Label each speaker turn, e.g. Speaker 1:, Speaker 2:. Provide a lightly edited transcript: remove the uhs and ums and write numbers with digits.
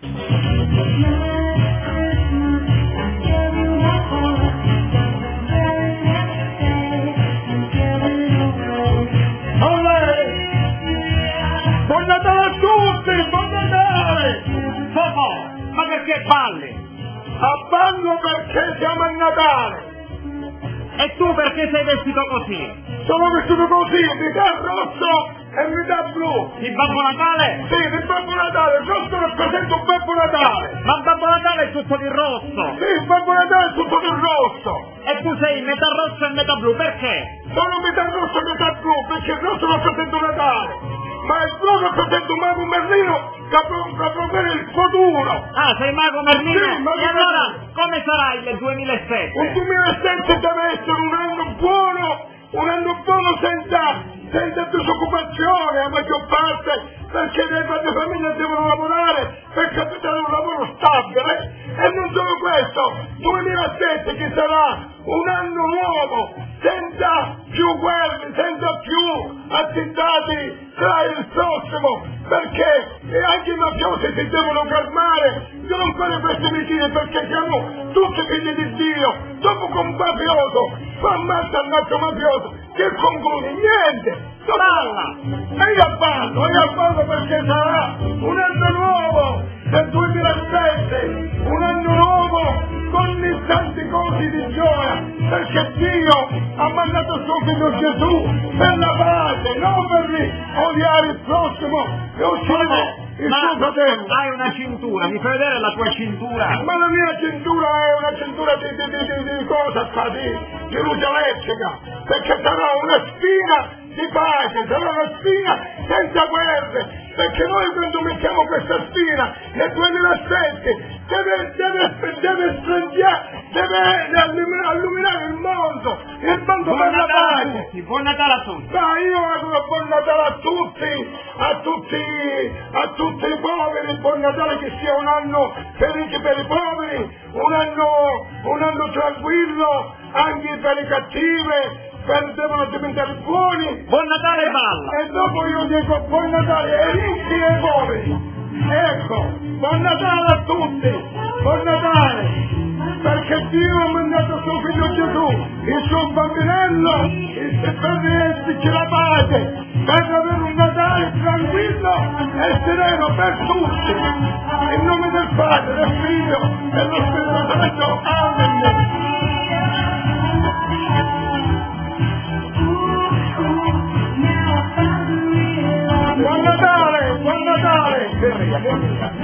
Speaker 1: Buon Natale a tutti, buon Natale!
Speaker 2: Popò, ma perché balli?
Speaker 1: Abballo perché siamo a Natale!
Speaker 2: E tu perché sei vestito così?
Speaker 1: Sono vestito così, metà rosso e metà blu!
Speaker 2: Il Babbo Natale?
Speaker 1: Sì, il Babbo Natale, il rosso rappresenta un Babbo Natale!
Speaker 2: Ma il Babbo Natale è tutto di rosso!
Speaker 1: Sì, il Babbo Natale è tutto di rosso!
Speaker 2: E tu sei metà rosso e metà blu, perché?
Speaker 1: Sono metà rosso e metà blu, perché il rosso rappresenta un Natale! Ma il blu rappresenta un mago Merlino che provvede il futuro!
Speaker 2: Ah, sei mago Merlino?
Speaker 1: Sì, mago
Speaker 2: e allora,
Speaker 1: Merlino.
Speaker 2: come sarà il 2007?
Speaker 1: Un 2007 deve essere un anno buono senza disoccupazione a maggior parte, perché le padri famiglie devono lavorare per capitare un lavoro stabile, e non solo questo, 2007 che sarà un anno nuovo, senza più guerre, senza più attentati tra il prossimo, perché anche i mafiosi si devono calmare, non fare queste vicine, perché siamo tutti figli di Dio. Dopo che un mafioso fa ammazza un altro mafioso, che conclude? Niente!
Speaker 2: Balla!
Speaker 1: E io ballo perché sarà un anno nuovo del 2007, un anno nuovo con i tanti cosi di gioia, perché Dio ha mandato suo figlio Gesù per la pace, non per odiare il prossimo e uccidere il suo fratello.
Speaker 2: Hai una cintura, mi fai vedere la tua cintura?
Speaker 1: Ma la mia cintura è una cintura di cosa sta, di luce elettrica, perché sarà una spina di pace, sarà una spina senza guerre, perché noi quando mettiamo questa spina nel 2007 deve illuminare il mondo
Speaker 2: Buon
Speaker 1: per la
Speaker 2: Natale a
Speaker 1: pace.
Speaker 2: tutti, buon Natale a tutti!
Speaker 1: Ma io auguro buon Natale a tutti i poveri, buon Natale, che sia un anno felice per i poveri, un anno tranquillo anche per i cattivi, devono diventare buoni.
Speaker 2: Buon Natale balla!
Speaker 1: E dopo io dico buon Natale ai ricchi e ai poveri. Ecco, buon Natale a tutti, buon Natale, perché Dio ha mandato suo figlio Gesù, il suo bambinello, per riesserci la pace, per avere un Natale tranquillo e sereno per tutti. In nome del Padre, del Figlio e dello Spirito Santo. Amen. Buon Natale, buon Natale!